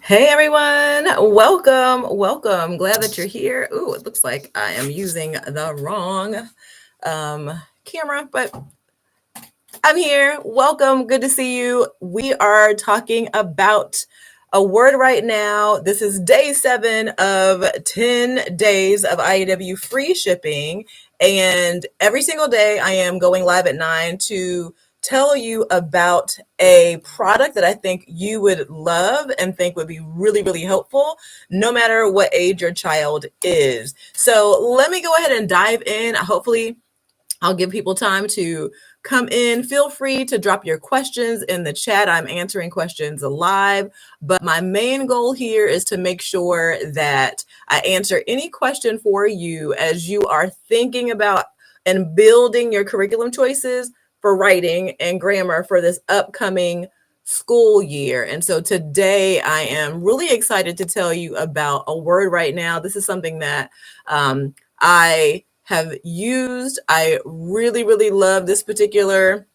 Hey everyone, welcome. Glad that you're here. Ooh, it looks like I am using the wrong camera, but I'm here. Welcome. Good to see you. We are talking about a word right now. This is day 7 of 10 days of IEW free shipping. And every single day I am going live at 9 to tell you about a product that I think you would love and think would be really, really helpful, no matter what age your child is. So let me go ahead and dive in. Hopefully, I'll give people time to come in. Feel free to drop your questions in the chat. I'm answering questions live, but my main goal here is to make sure that I answer any question for you as you are thinking about and building your curriculum choices for writing and grammar for this upcoming school year. And so today I am really excited to tell you about a word right now. This is something that I have used. I really, really love this particular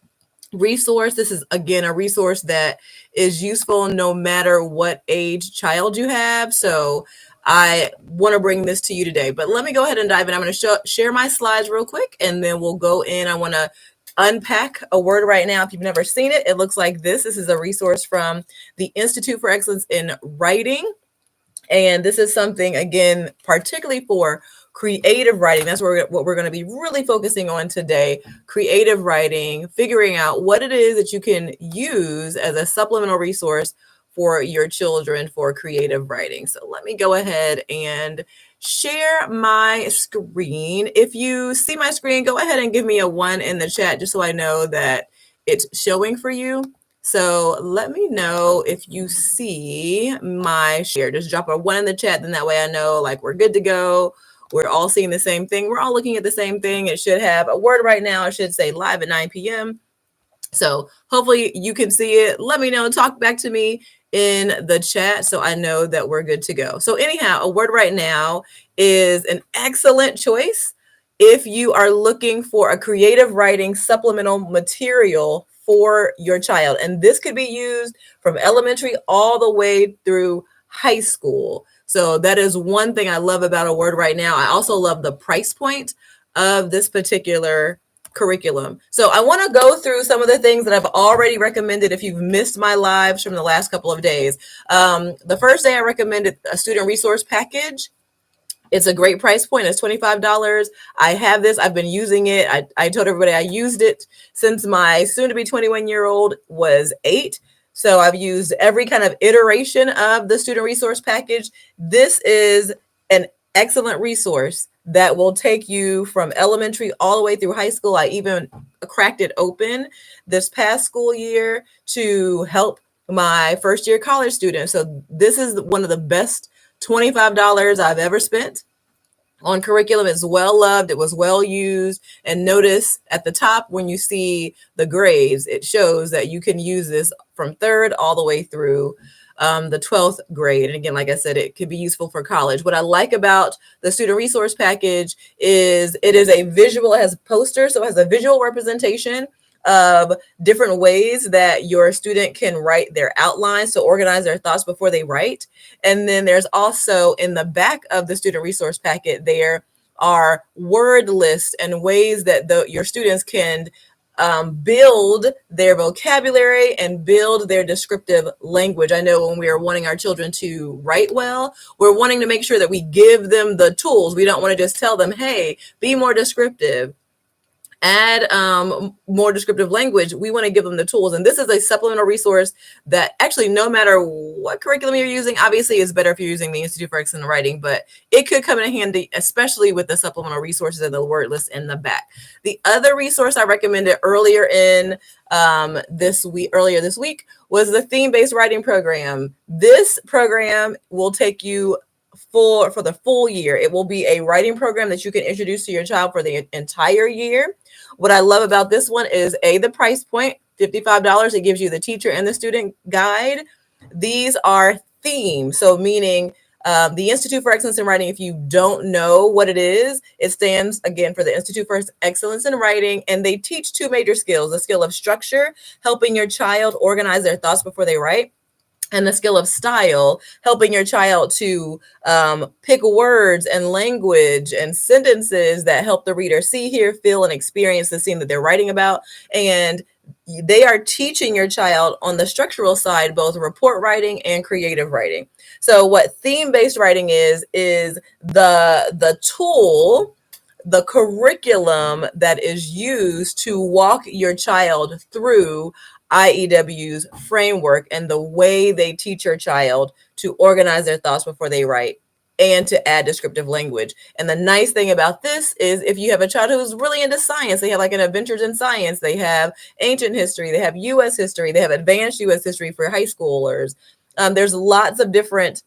resource. This is, again, a resource that is useful no matter what age child you have. So I want to bring this to you today. But let me go ahead and dive in. I'm going to share my slides real quick, and then we'll go in. I want to unpack a word right now. If you've never seen it, it looks like this. This is a resource from the Institute for Excellence in Writing. And this is something, again, particularly for creative writing. That's what we're going to be really focusing on today. Creative writing, figuring out what it is that you can use as a supplemental resource for your children for creative writing. So let me go ahead and share my screen. If you see my screen, go ahead and give me a 1 in the chat just so I know that it's showing for you. So let me know if you see my share. Just drop a 1 in the chat, then that way I know like we're good to go. We're all seeing the same thing. We're all looking at the same thing. It should have a word right now. It should say live at 9 p.m. So hopefully you can see it. Let me know. Talk back to me in the chat so I know that we're good to go. So anyhow, a word right now is an excellent choice if you are looking for a creative writing supplemental material for your child. And this could be used from elementary all the way through high school. So that is one thing I love about a word right now. I also love the price point of this particular curriculum. So I want to go through some of the things that I've already recommended if you've missed my lives from the last couple of days. The first day I recommended a student resource package. It's a great price point. It's $25. I have this. I've been using it. I told everybody I used it since my soon-to-be 21-year-old was 8. So I've used every kind of iteration of the student resource package. This is an excellent resource that will take you from elementary all the way through high school. I even cracked it open this past school year to help my first-year college students. So this is one of the best $25 I've ever spent on curriculum. It's well loved. It was well used. And notice at the top, when you see the grades, it shows that you can use this from 3rd all the way through the 12th grade. And again, like I said, it could be useful for college. What I like about the student resource package is it is a visual, it has posters, so it has a visual representation of different ways that your student can write their outlines to organize their thoughts before they write. And then there's also in the back of the student resource packet, there are word lists and ways that your students can build their vocabulary and build their descriptive language. I know when we are wanting our children to write well, we're wanting to make sure that we give them the tools. We don't want to just tell them, hey, be more descriptive, add more descriptive language. We want to give them the tools. And this is a supplemental resource that actually, no matter what curriculum you're using, obviously it's better if you're using the Institute for Excellent Writing, but it could come in handy, especially with the supplemental resources and the word list in the back. The other resource I recommended earlier this week was the theme-based writing program. This program will take you for the full year. It will be a writing program that you can introduce to your child for the entire year. What I love about this one is the price point, $55. It gives you the teacher and the student guide. These are themes. So meaning the Institute for Excellence in Writing, if you don't know what it is, it stands again for the Institute for Excellence in Writing. And they teach 2 major skills: the skill of structure, helping your child organize their thoughts before they write, and the skill of style, helping your child to pick words and language and sentences that help the reader see, hear, feel, and experience the scene that they're writing about. And they are teaching your child on the structural side, both report writing and creative writing. So what theme-based writing is the tool, the curriculum that is used to walk your child through IEW's framework and the way they teach your child to organize their thoughts before they write and to add descriptive language. And the nice thing about this is if you have a child who's really into science, they have like an adventures in science, they have ancient history, they have US history, they have advanced US history for high schoolers. There's lots of different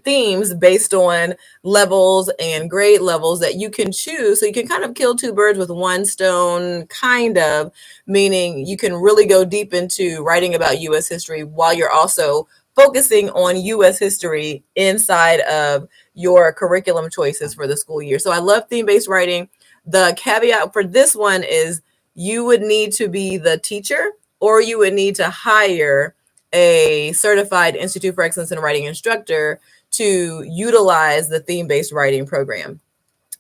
themes based on levels and grade levels that you can choose. So you can kind of kill two birds with one stone, kind of, meaning you can really go deep into writing about US history while you're also focusing on US history inside of your curriculum choices for the school year. So I love theme-based writing. The caveat for this one is you would need to be the teacher, or you would need to hire a certified Institute for Excellence in Writing instructor to utilize the theme-based writing program.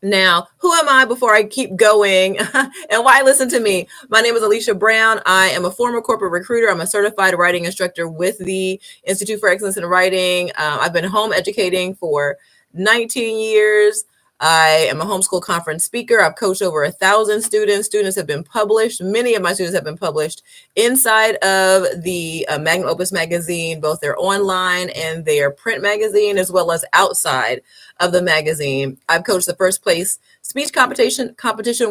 Now, who am I before I keep going and why listen to me? My name is Alicia Brown. I am a former corporate recruiter. I'm a certified writing instructor with the Institute for Excellence in Writing. I've been home educating for 19 years. I am a homeschool conference speaker. I've coached over 1,000 students. Students have been published. Many of my students have been published inside of the Magnum Opus magazine, both their online and their print magazine, as well as outside of the magazine. I've coached the first place speech competition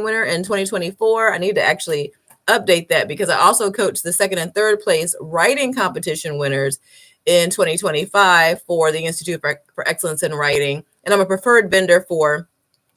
winner in 2024. I need to actually update that because I also coached the second and third place writing competition winners in 2025 for the Institute for Excellence in Writing. And I'm a preferred vendor for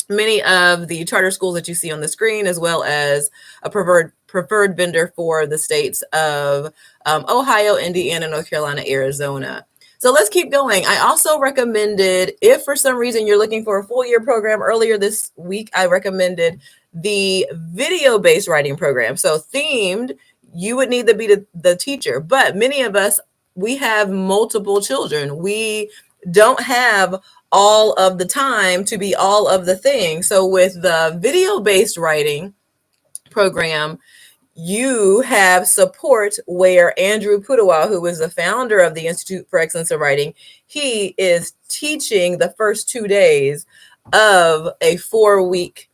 many of the charter schools that you see on the screen, as well as a preferred vendor for the states of Ohio, Indiana, North Carolina, Arizona. So let's keep going. I also recommended, if for some reason you're looking for a full year program, earlier this week, I recommended the video-based writing program. So themed, you would need to be the teacher, but many of us, we have multiple children. We don't have all of the time to be all of the things. So with the video-based writing program, you have support where Andrew Pudawa, who is the founder of the Institute for Excellence in Writing, he is teaching the first 2 days of a 4-week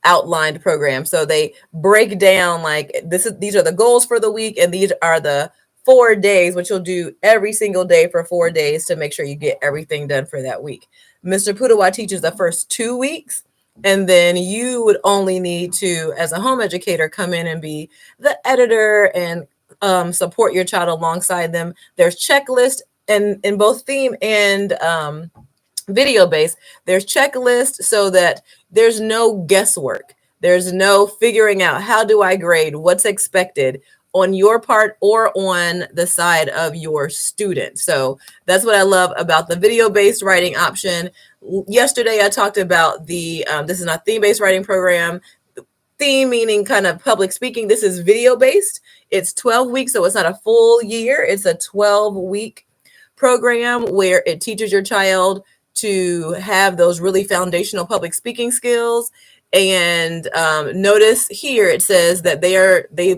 outlined program. So they break down like these are the goals for the week, and these are the 4 days, which you'll do every single day for 4 days to make sure you get everything done for that week. Mr. Pudawa teaches the first 2 weeks, and then you would only need to, as a home educator, come in and be the editor and support your child alongside them. There's checklists in both theme and video based. There's checklists so that there's no guesswork. There's no figuring out how do I grade, what's expected on your part or on the side of your student. So that's what I love about the video-based writing option. Yesterday, I talked about the, this is not theme-based writing program. Theme meaning kind of public speaking. This is video-based. It's 12 weeks, so it's not a full year. It's a 12-week program where it teaches your child to have those really foundational public speaking skills. And notice here it says that they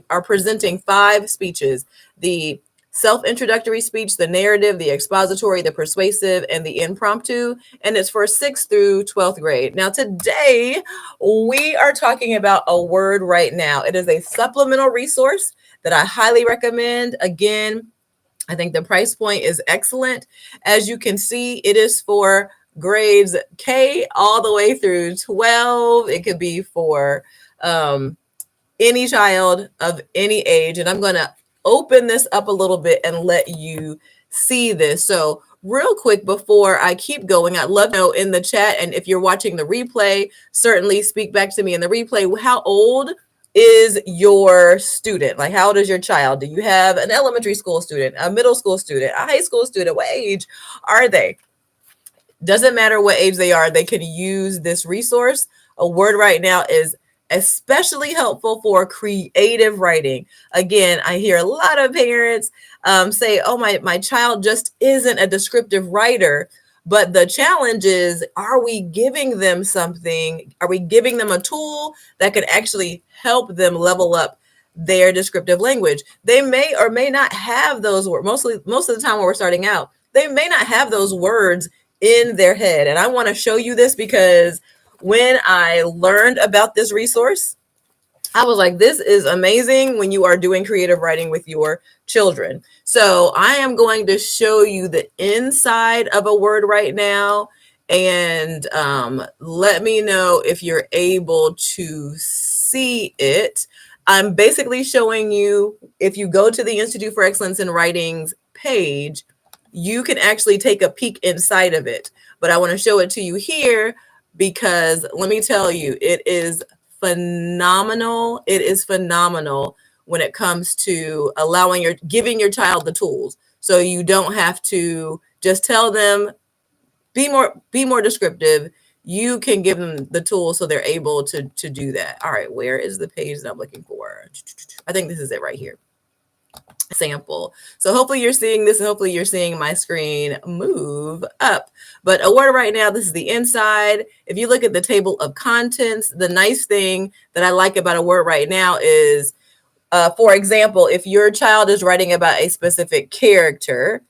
are presenting 5 speeches: the self-introductory speech, the narrative, the expository, the persuasive, and the impromptu. And it's for 6th through 12th grade. Now today we are talking about a word right now. It is a supplemental resource that I highly recommend. Again, I think the price point is excellent. As you can see, it is for grades K all the way through 12. It could be for any child of any age. And I'm going to open this up a little bit and let you see this. So real quick, before I keep going, I'd love to know in the chat, and if you're watching the replay, certainly speak back to me in the replay. How old is your student? Like, how old is your child? Do you have an elementary school student, a middle school student, a high school student? What age are they? Doesn't matter what age they are, they can use this resource. A word right now is especially helpful for creative writing. Again, I hear a lot of parents say, oh, my child just isn't a descriptive writer. But the challenge is, are we giving them something? Are we giving them a tool that could actually help them level up their descriptive language? They may or may not have those words. Most of the time when we're starting out, they may not have those words in their head. And I want to show you this because when I learned about this resource, I was like, this is amazing when you are doing creative writing with your children. So I am going to show you the inside of a word right now. And let me know if you're able to see it. I'm basically showing you, if you go to the Institute for Excellence in Writing's page, you can actually take a peek inside of it. But I want to show it to you here because let me tell you, it is phenomenal. It is phenomenal when it comes to giving your child the tools. So you don't have to just tell them, be more descriptive. You can give them the tools so they're able to do that. All right, where is the page that I'm looking for? I think this is it right here. Sample. So hopefully you're seeing this and hopefully you're seeing my screen move up. But a word right now, this is the inside. If you look at the table of contents, the nice thing that I like about a word right now is, for example, if your child is writing about a specific character,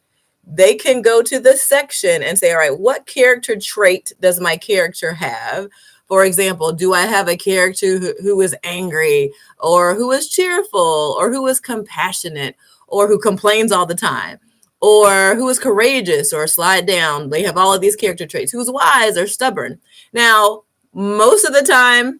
they can go to the section and say, all right, what character trait does my character have? For example, do I have a character who is angry, or who is cheerful, or who is compassionate, or who complains all the time, or who is courageous or slide down? They have all of these character traits. Who's wise or stubborn? Now, most of the time,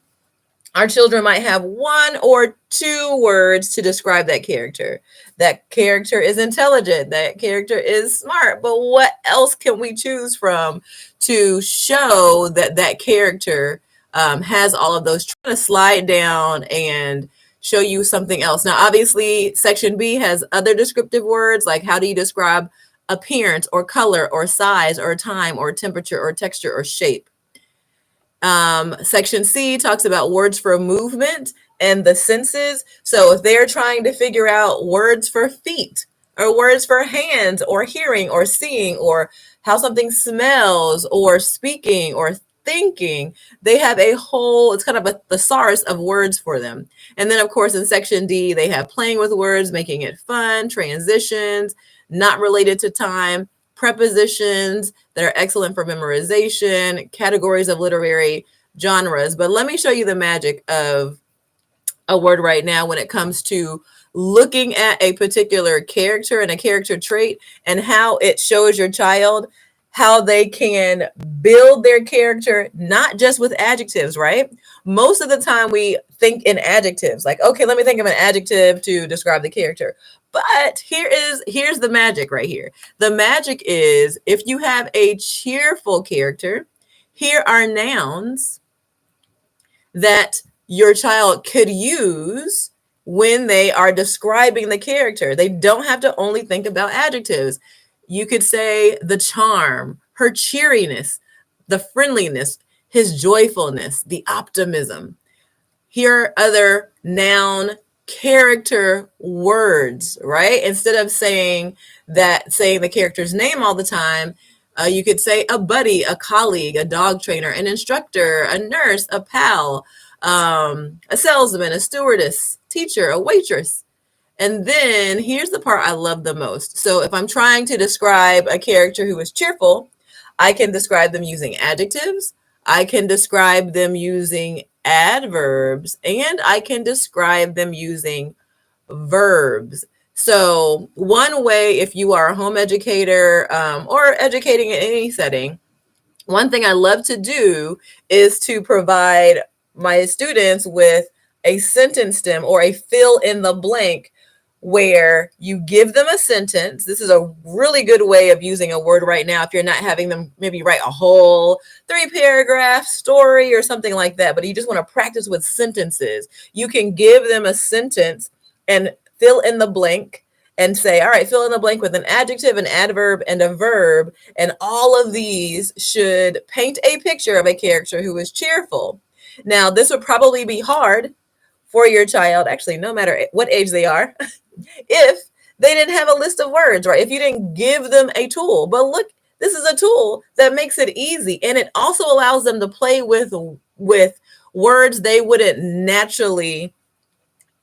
our children might have one or two words to describe that character. That character is intelligent. That character is smart. But what else can we choose from to show that that character has all of those? Trying to slide down and show you something else. Now, obviously, section B has other descriptive words, like how do you describe appearance or color or size or time or temperature or texture or shape. Section C talks about words for movement and the senses. So if they're trying to figure out words for feet or words for hands or hearing or seeing or how something smells or speaking or thinking, they have a whole, it's kind of a thesaurus of words for them. And then of course in section D, they have playing with words, making it fun, transitions, not related to time, prepositions that are excellent for memorization, categories of literary genres. But let me show you the magic of a word right now when it comes to looking at a particular character and a character trait and how it shows your child how they can build their character, not just with adjectives, right? Most of the time we think in adjectives, like, okay, let me think of an adjective to describe the character. But here's the magic right here. The magic is, if you have a cheerful character, here are nouns that your child could use when they are describing the character. They don't have to only think about adjectives. You could say the charm, her cheeriness, the friendliness, his joyfulness, the optimism. Here are other noun character words, right? Instead of saying the character's name all the time, you could say a buddy, a colleague, a dog trainer, an instructor, a nurse, a pal, a salesman, a stewardess, teacher, a waitress. And then here's the part I love the most. So if I'm trying to describe a character who is cheerful, I can describe them using adjectives. I can describe them using adverbs, and I can describe them using verbs. So one way, if you are a home educator or educating in any setting, one thing I love to do is to provide my students with a sentence stem or a fill in the blank where you give them a sentence. This is a really good way of using a word right now if you're not having them maybe write a whole 3-paragraph story or something like that, but you just want to practice with sentences. You can give them a sentence and fill in the blank and say, all right, fill in the blank with an adjective, an adverb, and a verb. And all of these should paint a picture of a character who is cheerful. Now, this would probably be hard for your child, actually, no matter what age they are, if they didn't have a list of words, right? If you didn't give them a tool. But look, this is a tool that makes it easy, and it also allows them to play with words they wouldn't naturally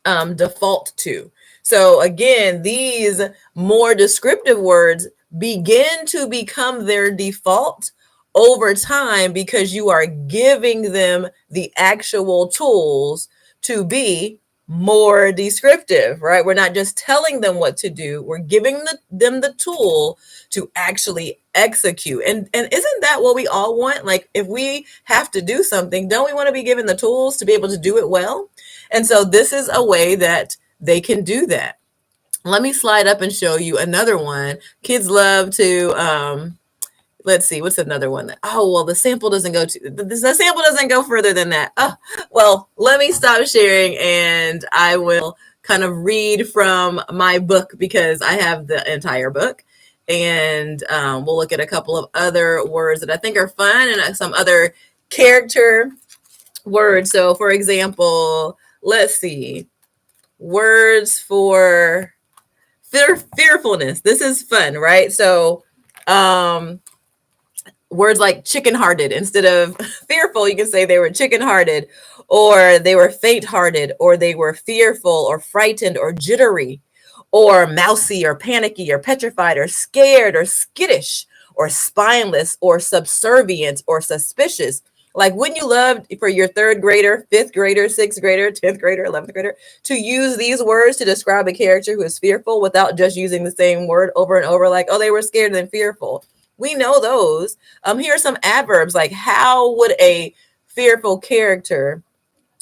default to. So again, these more descriptive words begin to become their default over time because you are giving them the actual tools to be more descriptive, right? We're not just telling them what to do, we're giving them the tool to actually execute. And isn't that what we all want? Like, if we have to do something, don't we want to be given the tools to be able to do it well? And so this is a way that they can do that. Let me slide up and show you another one. Kids love to let's see, what's another one? Oh, well, the sample doesn't go further than that. Oh, well, let me stop sharing and I will kind of read from my book because I have the entire book. And we'll look at a couple of other words that I think are fun and some other character words. So, for example, let's see, words for fearfulness. This is fun, right? So, words like chicken hearted, instead of fearful, you can say they were chicken hearted, or they were faint hearted, or they were fearful, or frightened, or jittery, or mousy, or panicky, or petrified, or scared, or skittish, or spineless, or subservient, or suspicious. Like, wouldn't you love for your third grader, fifth grader, sixth grader, 10th grader, 11th grader to use these words to describe a character who is fearful without just using the same word over and over, like, oh, they were scared and fearful. We know those. Here are some adverbs, like, how would a fearful character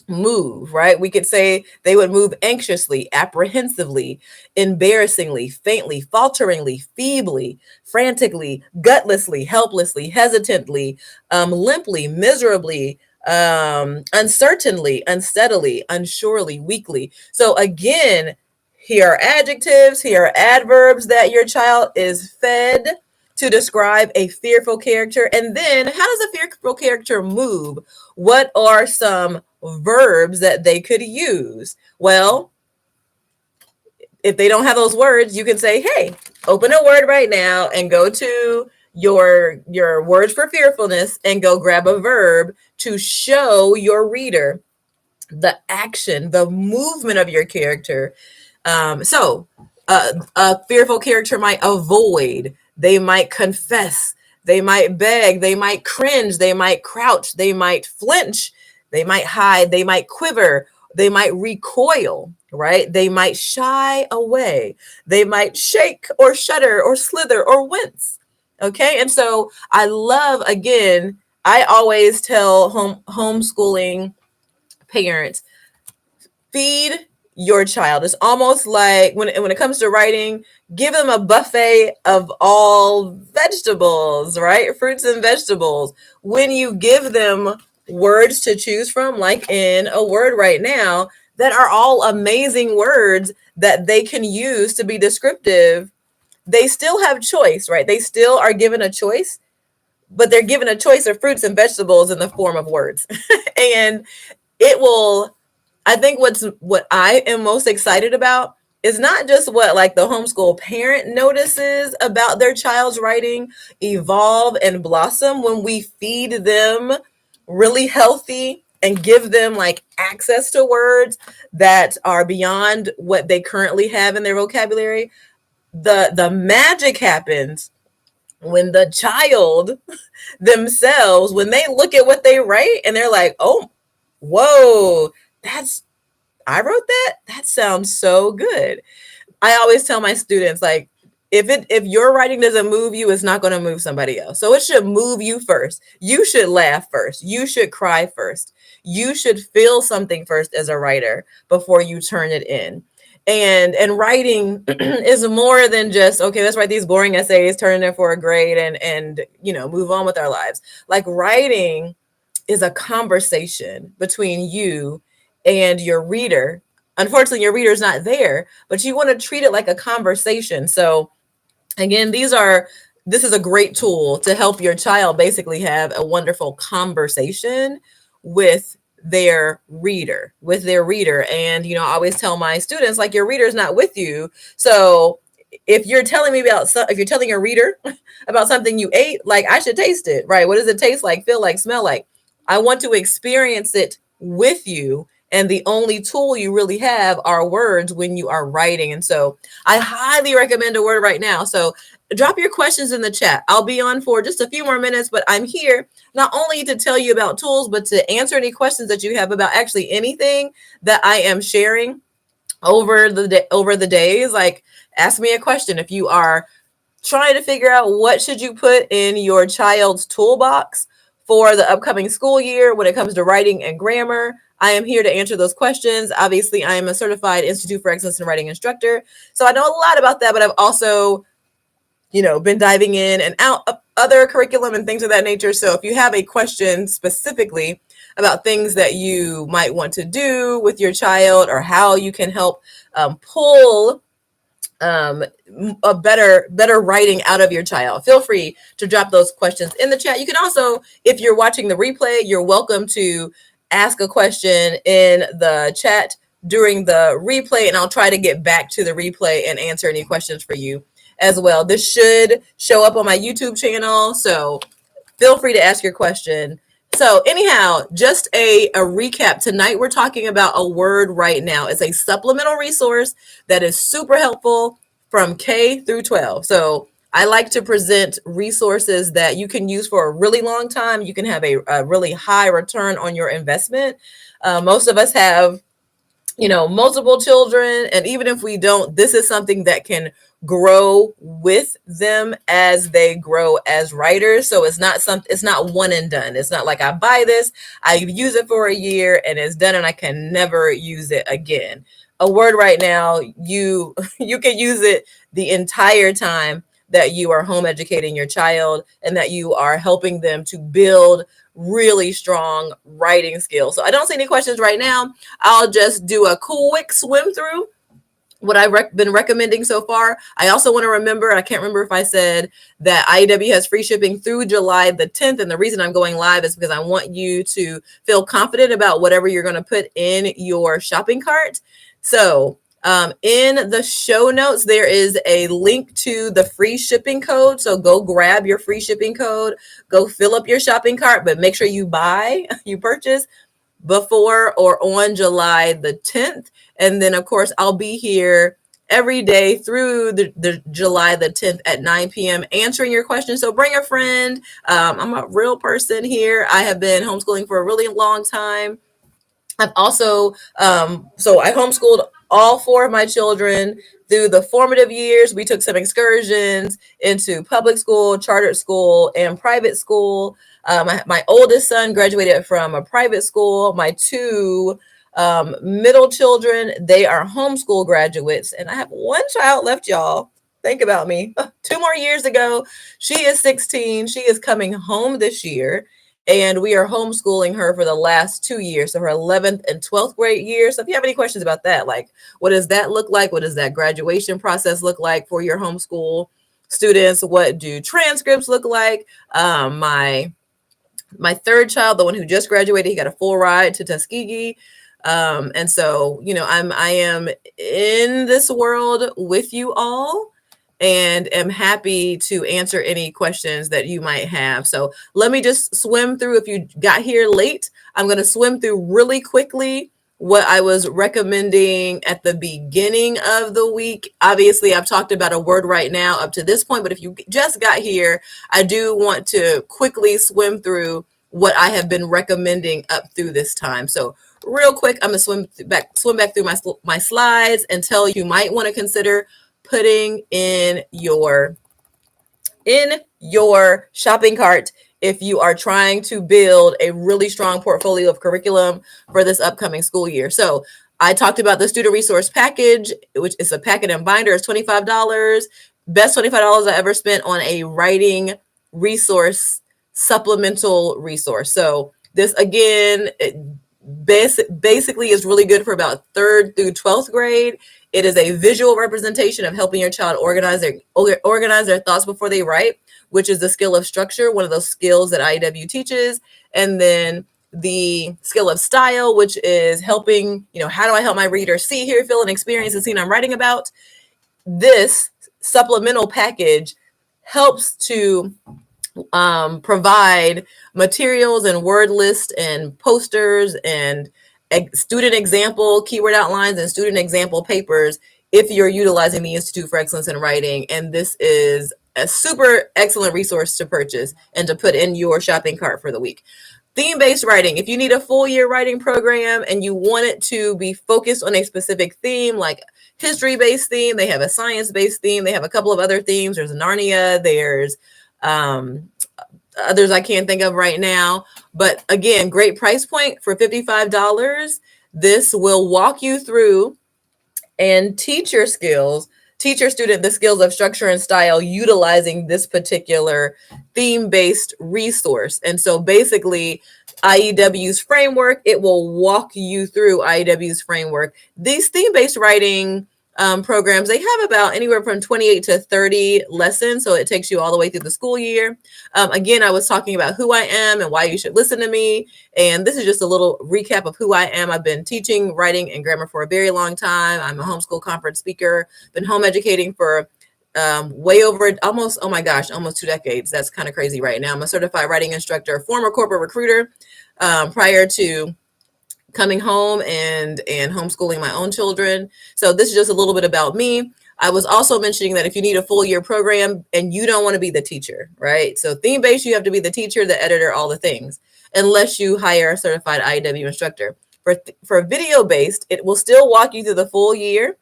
move, right? We could say they would move anxiously, apprehensively, embarrassingly, faintly, falteringly, feebly, frantically, gutlessly, helplessly, hesitantly, limply, miserably, uncertainly, unsteadily, unsurely, weakly. So again, here are adjectives, here are adverbs that your child is fed to describe a fearful character. And then how does a fearful character move? What are some verbs that they could use? Well, if they don't have those words, you can say, hey, open a word right now and go to your words for fearfulness and go grab a verb to show your reader the action, the movement of your character. So a fearful character might avoid, they might confess, they might beg, they might cringe, they might crouch, they might flinch, they might hide, they might quiver, they might recoil, right? They might shy away, they might shake or shudder or slither or wince. Okay. And so I love, again, I always tell homeschooling parents, feed your child. It's almost like when it comes to writing, give them a buffet of all vegetables, right? Fruits and vegetables. When you give them words to choose from, like in a word right now, that are all amazing words that they can use to be descriptive, they still have choice, right? They still are given a choice, but they're given a choice of fruits and vegetables in the form of words. And it will, I think what I am most excited about is not just what like the homeschool parent notices about their child's writing evolve and blossom when we feed them really healthy and give them like access to words that are beyond what they currently have in their vocabulary. The magic happens when the child themselves, when they look at what they write and they're like, oh, whoa, I wrote that? That sounds so good. I always tell my students, like, if your writing doesn't move you, it's not going to move somebody else. So it should move you first. You should laugh first. You should cry first. You should feel something first as a writer before you turn it in. And writing is more than just, okay, let's write these boring essays, turn it in for a grade and move on with our lives. Like, writing is a conversation between you and your reader. Unfortunately, your reader's not there, but you want to treat it like a conversation. So again, this is a great tool to help your child basically have a wonderful conversation with their reader, And, I always tell my students, like, your reader's not with you. So if you're telling me if you're telling your reader about something you ate, like, I should taste it, right? What does it taste like, feel like, smell like? I want to experience it with you. And the only tool you really have are words when you are writing. And so I highly recommend a word right now. So drop your questions in the chat. I'll be on for just a few more minutes, but I'm here not only to tell you about tools, but to answer any questions that you have about actually anything that I am sharing over the days. Like, ask me a question if you are trying to figure out what should you put in your child's toolbox for the upcoming school year when it comes to writing and grammar. I am here to answer those questions. Obviously, I am a certified Institute for Excellence in Writing instructor, so I know a lot about that, but I've also been diving in and out of other curriculum and things of that nature. So if you have a question specifically about things that you might want to do with your child, or how you can help pull a better writing out of your child, feel free to drop those questions in the chat. You can also, if you're watching the replay, you're welcome to ask a question in the chat during the replay, and I'll try to get back to the replay and answer any questions for you as well. This should show up on my YouTube channel, so feel free to ask your question. So anyhow, just a recap. Tonight we're talking about a word right now. It's a supplemental resource that is super helpful from K through 12. So I like to present resources that you can use for a really long time. You can have a really high return on your investment. Most of us have multiple children. And even if we don't, this is something that can grow with them as they grow as writers. So it's not one and done. It's not like I buy this, I use it for a year and it's done and I can never use it again. A word right now, you can use it the entire time that you are home educating your child and that you are helping them to build really strong writing skills. So I don't see any questions right now. I'll just do a quick swim through what I've been recommending so far. I also want to remember, I can't remember if I said that IEW has free shipping through July the 10th. And the reason I'm going live is because I want you to feel confident about whatever you're going to put in your shopping cart. So in the show notes, there is a link to the free shipping code. So go grab your free shipping code, go fill up your shopping cart, but make sure you purchase before or on July the 10th. And then, of course, I'll be here every day through the July the 10th at 9 p.m. answering your questions. So bring a friend. I'm a real person here. I have been homeschooling for a really long time. I've also, so I homeschooled all four of my children through the formative years. We took some excursions into public school, chartered school, and private school. My oldest son graduated from a private school. My two middle children, they are homeschool graduates. And I have one child left, y'all. Think about me. 2 more years ago. She is 16. She is coming home this year. And we are homeschooling her for the last 2 years. So her 11th and 12th grade year. So if you have any questions about that, like, what does that look like? What does that graduation process look like for your homeschool students? What do transcripts look like? My third child, the one who just graduated, he got a full ride to Tuskegee. And so, I am in this world with you all and am happy to answer any questions that you might have. So let me just swim through. If you got here late, I'm going to swim through really quickly what I was recommending at the beginning of the week. Obviously, I've talked about a word right now up to this point, but if you just got here, I do want to quickly swim through what I have been recommending up through this time. So real quick, I'm going to swim back through my slides and tell you might want to consider putting in your shopping cart if you are trying to build a really strong portfolio of curriculum for this upcoming school year. So I talked about the student resource package, which is a packet and binder. It's $25. Best $25 I ever spent on a writing resource, supplemental resource. So this, again, basically is really good for about 3rd through 12th grade. It is a visual representation of helping your child organize their thoughts before they write, which is the skill of structure, one of those skills that IEW teaches. And then the skill of style, which is helping, how do I help my reader see, hear, feel, and experience the scene I'm writing about? This supplemental package helps to provide materials and word lists and posters and student example keyword outlines and student example papers if you're utilizing the Institute for Excellence in Writing. And this is a super excellent resource to purchase and to put in your shopping cart for the week. Theme-based writing. If you need a full year writing program and you want it to be focused on a specific theme, like history-based theme, they have a science-based theme, they have a couple of other themes. There's Narnia, there's others I can't think of right now. But again, great price point for $55. This will walk you through and teach your student the skills of structure and style utilizing this particular theme-based resource. And so basically, IEW's framework, it will walk you through IEW's framework. These theme-based writing programs, they have about anywhere from 28 to 30 lessons. So it takes you all the way through the school year. Again, I was talking about who I am and why you should listen to me. And this is just a little recap of who I am. I've been teaching writing and grammar for a very long time. I'm a homeschool conference speaker, been home educating for way over almost 2 decades. That's kind of crazy right now. I'm a certified writing instructor, former corporate recruiter prior to coming home and homeschooling my own children. So this is just a little bit about me. I was also mentioning that if you need a full year program and you don't want to be the teacher, right? So theme-based, you have to be the teacher, the editor, all the things, unless you hire a certified IEW instructor. For video-based, it will still walk you through the full year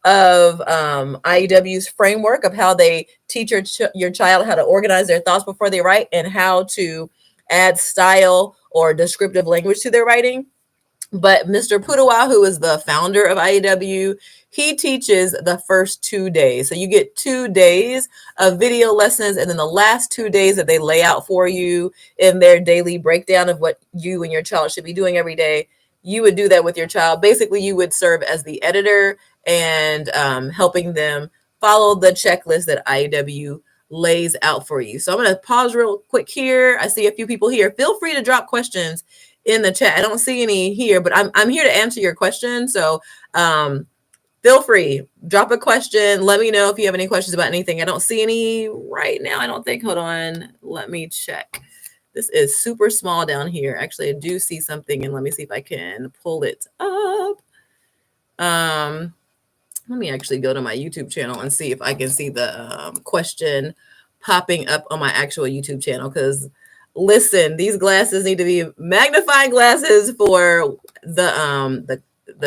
of IEW's framework of how they teach your child how to organize their thoughts before they write and how to add style or descriptive language to their writing. But Mr. Pudawa, who is the founder of IEW, he teaches the first 2 days. So you get 2 days of video lessons, and then the last 2 days that they lay out for you in their daily breakdown of what you and your child should be doing every day, you would do that with your child. Basically, you would serve as the editor and helping them follow the checklist that IEW lays out for you. So I'm going to pause real quick here. I see a few people here. Feel free to drop questions in the chat. I don't see any here, but I'm here to answer your question. So feel free, drop a question. Let me know if you have any questions about anything. I don't see any right now. I don't think. Hold on. Let me check. This is super small down here. Actually, I do see something, and let me see if I can pull it up. Let me actually go to my YouTube channel and see if I can see the question popping up on my actual YouTube channel, because listen, these glasses need to be magnifying glasses for the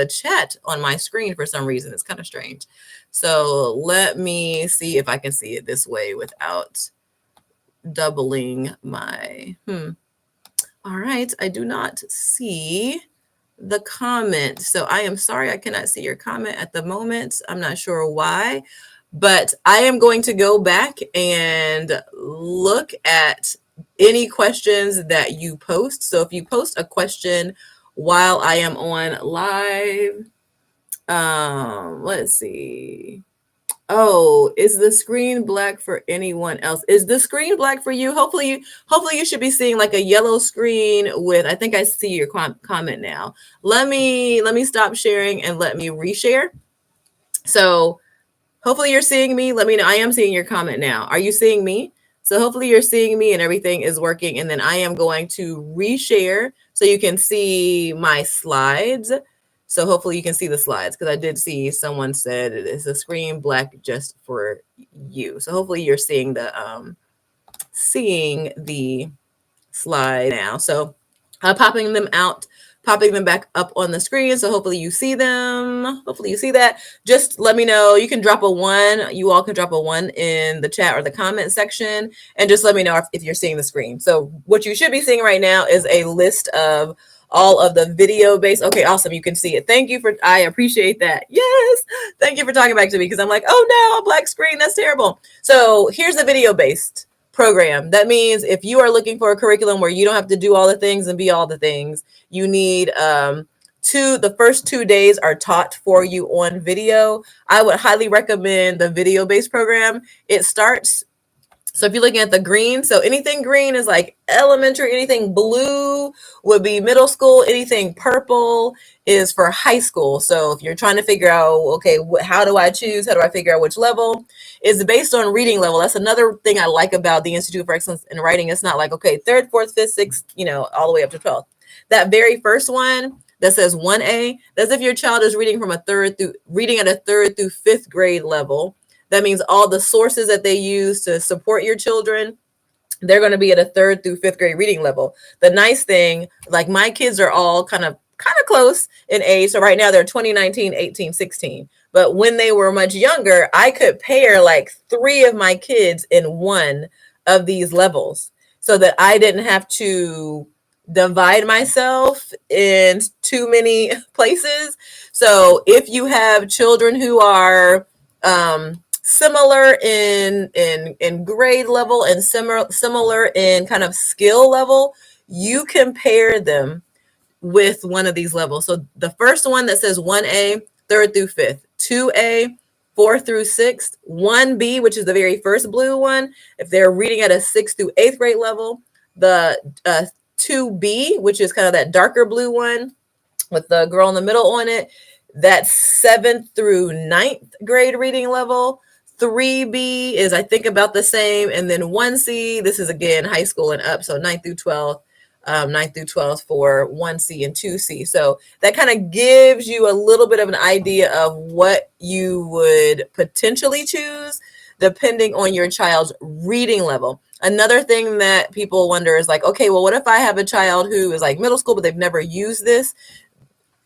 chat on my screen for some reason. It's kind of strange. So let me see if I can see it this way without doubling my all right, I do not see the comment. So I am sorry I cannot see your comment at the moment. I'm not sure why, but I am going to go back and look at any questions that you post. So if you post a question while I am on live, let's see. Oh, is the screen black for anyone else? Is the screen black for you? Hopefully you should be seeing like a yellow screen with, I think I see your comment now. Let me stop sharing and let me reshare. So hopefully you're seeing me. Let me know. I am seeing your comment now. Are you seeing me? So hopefully you're seeing me and everything is working. And then I am going to reshare so you can see my slides. So hopefully you can see the slides, because I did see someone said it is a screen black just for you. So hopefully you're seeing the slide now. So popping them back up on the screen. So hopefully you see them. Hopefully you see that. Just let me know. You can drop a 1. You all can drop a 1 in the chat or the comment section, and just let me know if you're seeing the screen. So what you should be seeing right now is a list of all of the video based. Okay, awesome. You can see it. Thank you I appreciate that. Yes. Thank you for talking back to me, because I'm like, oh no, a black screen. That's terrible. So here's the video based program. That means if you are looking for a curriculum where you don't have to do all the things and be all the things, you need the first 2 days are taught for you on video. I would highly recommend the video based program. It starts So if you're looking at the green, so anything green is like elementary, anything blue would be middle school, anything purple is for high school. So if you're trying to figure out, okay, how do I choose? How do I figure out which level? Is based on reading level. That's another thing I like about the Institute for Excellence in Writing. It's not like, okay, third, fourth, fifth, sixth, all the way up to 12th. That very first one that says 1A, that's if your child is reading at a third through fifth grade level. That means all the sources that they use to support your children, they're going to be at a third through fifth grade reading level. The nice thing, like my kids are all kind of close in age. So right now they're 2019, 18, 16. But when they were much younger, I could pair like 3 of my kids in one of these levels so that I didn't have to divide myself in too many places. So if you have children who are similar in grade level and similar in kind of skill level, you can pair them with one of these levels. So the first one that says 1A, third through fifth, 2A, fourth through sixth, 1B, which is the very first blue one, if they're reading at a sixth through eighth grade level, the 2B, which is kind of that darker blue one with the girl in the middle on it, that's seventh through ninth grade reading level. 3B is, I think, about the same. And then 1C, this is again high school and up. So 9th through 12th, 9th through 12th for 1C and 2C. So that kind of gives you a little bit of an idea of what you would potentially choose depending on your child's reading level. Another thing that people wonder is like, okay, well, what if I have a child who is like middle school, but they've never used this?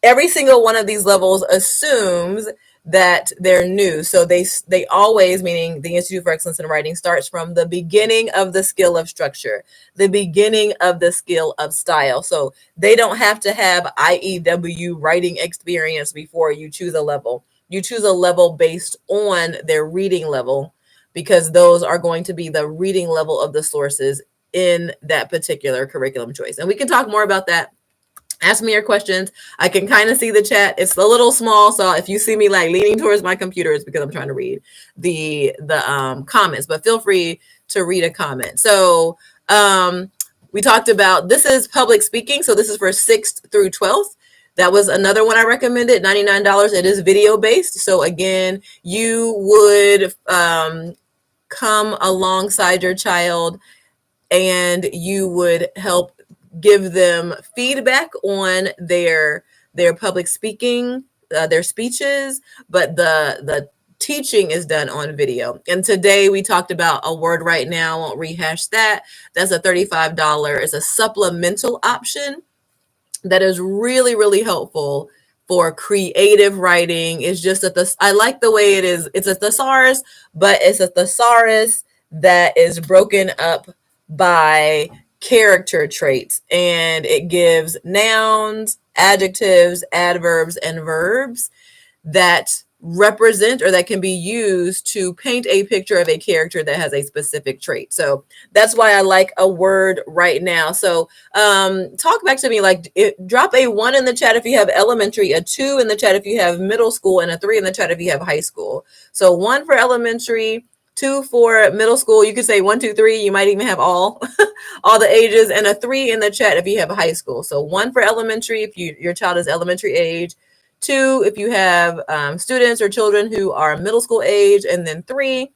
Every single one of these levels assumes that they're new. So they always, meaning the Institute for Excellence in Writing, starts from the beginning of the skill of structure, the beginning of the skill of style. So they don't have to have IEW writing experience before you choose a level. You choose a level based on their reading level because those are going to be the reading level of the sources in that particular curriculum choice. And we can talk more about that. Ask me your questions. I can kind of see the chat. It's a little small, so if you see me like leaning towards my computer, it's because I'm trying to read the comments. But feel free to read a comment. So we talked about, this is public speaking, so this is for 6th through 12th. That was another one I recommended, $99. It is video based. So again, you would come alongside your child and you would help give them feedback on their public speaking, their speeches, but the teaching is done on video. And today we talked about a word right now. I won't rehash that. That's a $35. It's a supplemental option that is really, really helpful for creative writing. It's just that I like the way it is. It's a thesaurus, but it's a thesaurus that is broken up by character traits, and it gives nouns, adjectives, adverbs, and verbs that represent or that can be used to paint a picture of a character that has a specific trait. So that's why I like a word right now. So talk back to me, like drop a 1 in the chat if you have elementary, a 2 in the chat if you have middle school, and a 3 in the chat if you have high school. So 1 for elementary, 2 for middle school. You could say 1, 2, 3. You might even have all the ages, and a 3 in the chat if you have high school. So 1 for elementary if your child is elementary age, 2 if you have students or children who are middle school age, and then 3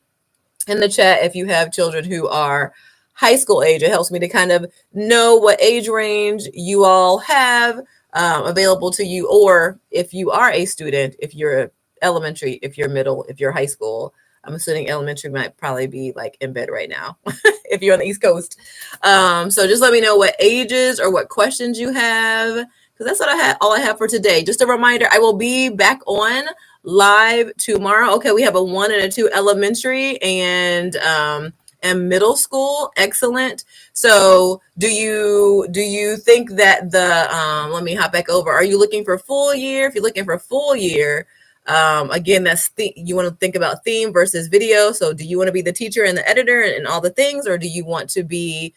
in the chat if you have children who are high school age. It helps me to kind of know what age range you all have available to you, or if you are a student, if you're elementary, if you're middle, if you're high school. I'm assuming elementary might probably be like in bed right now if you're on the East Coast. So just let me know what ages or what questions you have, because that's all I have for today. Just a reminder, I will be back on live tomorrow. Okay, we have a 1 and a 2 elementary and middle school. Excellent. So do you think that let me hop back over. Are you looking for full year? If you're looking for full year, again, that's you want to think about theme versus video. So do you want to be the teacher and the editor and all the things, or do you want to be,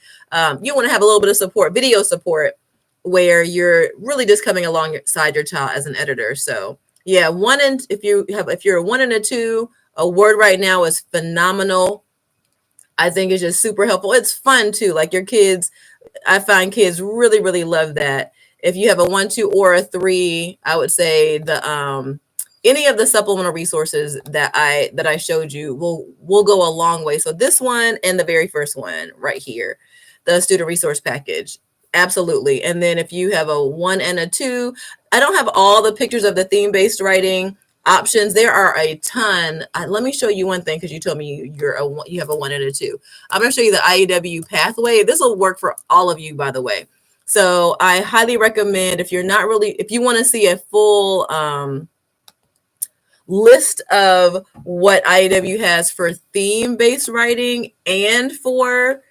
you want to have a little bit of support, video support, where you're really just coming alongside your child as an editor? So yeah, if you're a 1 and a 2, a word right now is phenomenal. I think it's just super helpful. It's fun too. Like your kids, I find kids really, really love that. If you have a 1, 2, or a 3, I would say the any of the supplemental resources that I showed you will go a long way. So this one and the very first one right here, the student resource package. Absolutely. And then if you have a 1 and a 2, I don't have all the pictures of the theme-based writing options. There are a ton. Let me show you one thing because you told me you have a 1 and a 2. I'm going to show you the IEW pathway. This will work for all of you, by the way. So I highly recommend if you want to see a full list of what IEW has for theme-based writing and for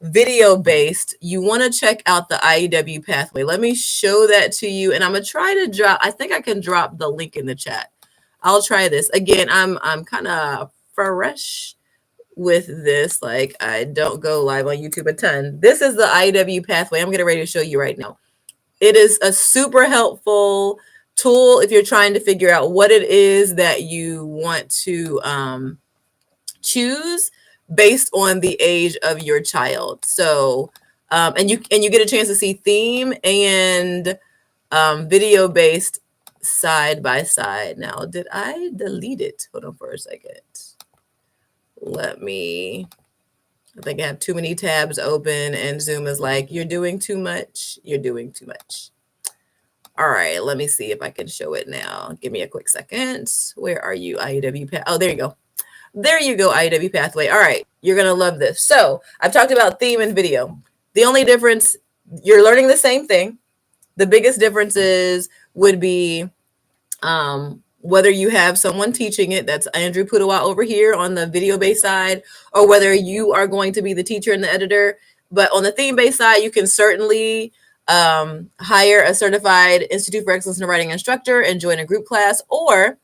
video-based, you want to check out the IEW pathway. Let me show that to you, and I'm gonna try to drop. I think I can drop the link in the chat. I'll try this again. I'm kind of fresh with this. Like I don't go live on YouTube a ton. This is the IEW pathway. I'm getting ready to show you right now. It is a super helpful tool if you're trying to figure out what it is that you want to choose based on the age of your child. So, and you get a chance to see theme and video based side by side. Now, did I delete it? Hold on for a second. I think I have too many tabs open and Zoom is like, you're doing too much. You're doing too much. All right, let me see if I can show it now. Give me a quick second. Where are you, IEW? Oh, there you go. There you go, IEW pathway. All right, you're going to love this. So I've talked about theme and video. The only difference, you're learning the same thing. The biggest differences would be whether you have someone teaching it, that's Andrew Pudawa over here on the video-based side, or whether you are going to be the teacher and the editor. But on the theme-based side, you can certainly hire a certified Institute for Excellence in Writing instructor and join a group class, or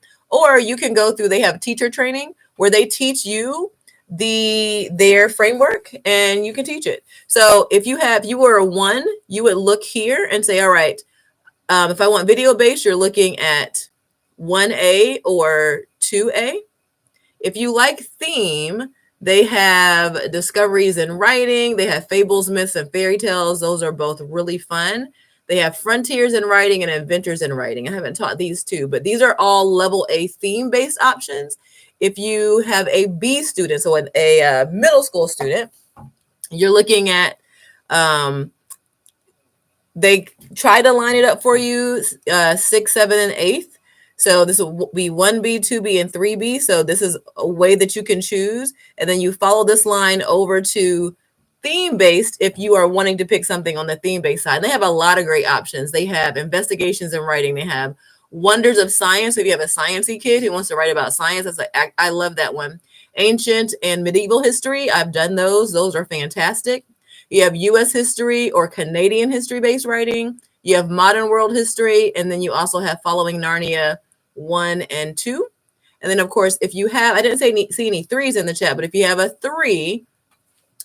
you can go through, they have teacher training where they teach you their framework and you can teach it. So if you were a 1, you would look here and say, all right, if I want video based, you're looking at 1A or 2A. If you like theme, they have discoveries in writing. They have fables, myths, and fairy tales. Those are both really fun. They have frontiers in writing and adventures in writing. I haven't taught these two, but these are all level A theme-based options. If you have a B student, so a middle school student, you're looking at, they try to line it up for you, 6, 7, and 8th. So this will be 1B, 2B, and 3B. So this is a way that you can choose. And then you follow this line over to theme-based if you are wanting to pick something on the theme-based side. They have a lot of great options. They have investigations in writing. They have wonders of science. So if you have a sciencey kid who wants to write about science, that's like, I love that one. Ancient and medieval history, I've done those. Those are fantastic. You have U.S. history or Canadian history-based writing. You have modern world history. And then you also have Following Narnia 1 and 2. And then, of course, if you have, I didn't see any 3s in the chat, but if you have a 3,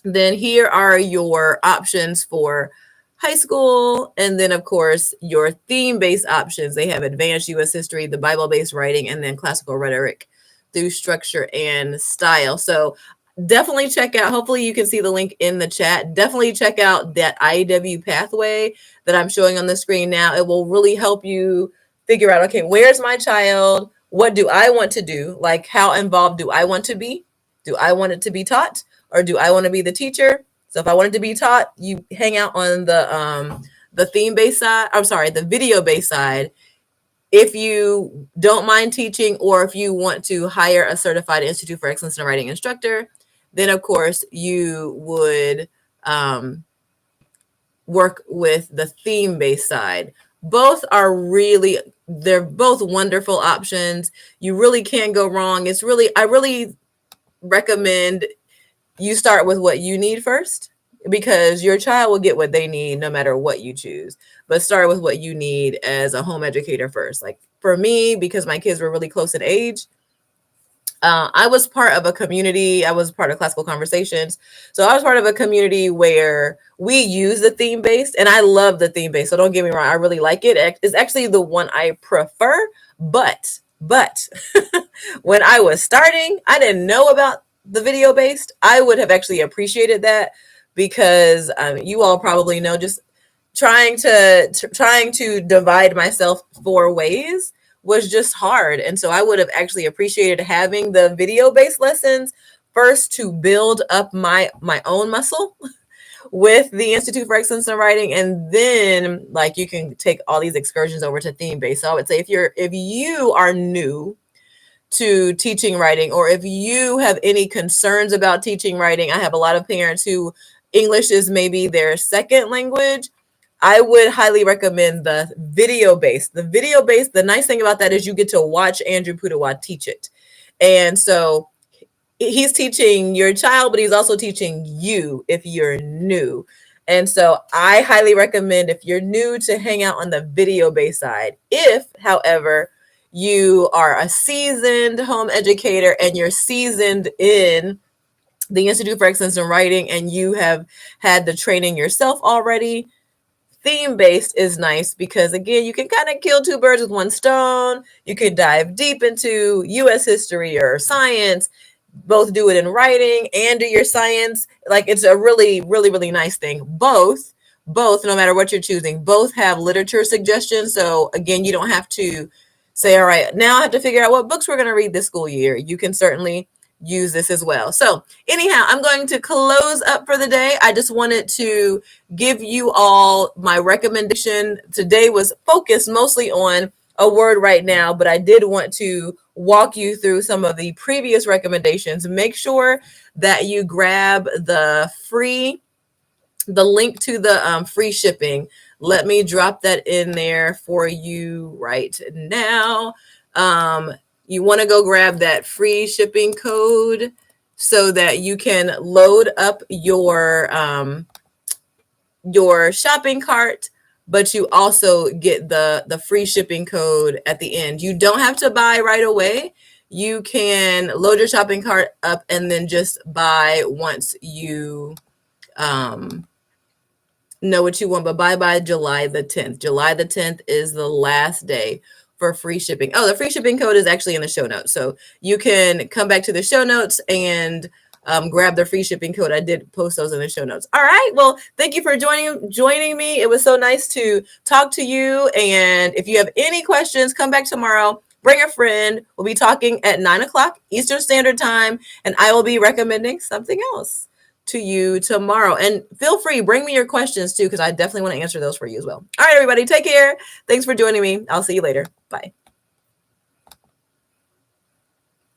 then here are your options for high school. And then, of course, your theme-based options. They have advanced U.S. history, the Bible-based writing, and then classical rhetoric through structure and style. So definitely check out, hopefully you can see the link in the chat. Definitely check out that IEW pathway that I'm showing on the screen now. It will really help you figure out, okay, where's my child? What do I want to do? Like, how involved do I want to be? Do I want it to be taught, or do I want to be the teacher? So if I wanted to be taught, you hang out on the theme-based side. I'm sorry, the video-based side. If you don't mind teaching, or if you want to hire a certified Institute for Excellence in Writing instructor, then of course you would work with the theme-based side. Both are they're both wonderful options. You really can't go wrong. I really recommend you start with what you need first, because your child will get what they need no matter what you choose. But start with what you need as a home educator first. Like for me, because my kids were really close in age, I was part of a community. I was part of Classical Conversations. So I was part of a community where we use the theme-based, and I love the theme-based. So don't get me wrong. I really like it. It's actually the one I prefer. But when I was starting, I didn't know about the video based, I would have actually appreciated that, because you all probably know, just trying to divide myself 4 ways was just hard. And so I would have actually appreciated having the video based lessons first to build up my own muscle with the Institute for Excellence in Writing, and then like you can take all these excursions over to theme based. So I would say if you are new to teaching writing, or if you have any concerns about teaching writing, I have a lot of parents who English is maybe their second language. I would highly recommend the video based. The video based, the nice thing about that is you get to watch Andrew Pudawa teach it. And so he's teaching your child, but he's also teaching you if you're new. And so I highly recommend, if you're new, to hang out on the video based side. If, however, you are a seasoned home educator and you're seasoned in the Institute for Excellence in Writing and you have had the training yourself already, theme based is nice, because again, you can kind of kill 2 birds with 1 stone. You can dive deep into US history or science, both do it in writing and do your science. Like, it's a really, really, really nice thing. Both, no matter what you're choosing, both have literature suggestions. So again, you don't have to say, all right, now I have to figure out what books we're going to read this school year. You can certainly use this as well. So anyhow, I'm going to close up for the day. I just wanted to give you all my recommendation. Today was focused mostly on a word right now, but I did want to walk you through some of the previous recommendations. Make sure that you grab the link to the free shipping. Let me drop that in there for you right now. You want to go grab that free shipping code so that you can load up your shopping cart, but you also get the free shipping code at the end. You don't have to buy right away. You can load your shopping cart up and then just buy once you know what you want, but buy by July the 10th. July the 10th is the last day for free shipping. Oh, the free shipping code is actually in the show notes. So you can come back to the show notes and grab the free shipping code. I did post those in the show notes. All right. Well, thank you for joining me. It was so nice to talk to you. And if you have any questions, come back tomorrow. Bring a friend. We'll be talking at 9:00 Eastern Standard Time, and I will be recommending something else to you tomorrow. And feel free, bring me your questions too, because I definitely want to answer those for you as well. All right, everybody, take care. Thanks for joining me. I'll see you later. Bye.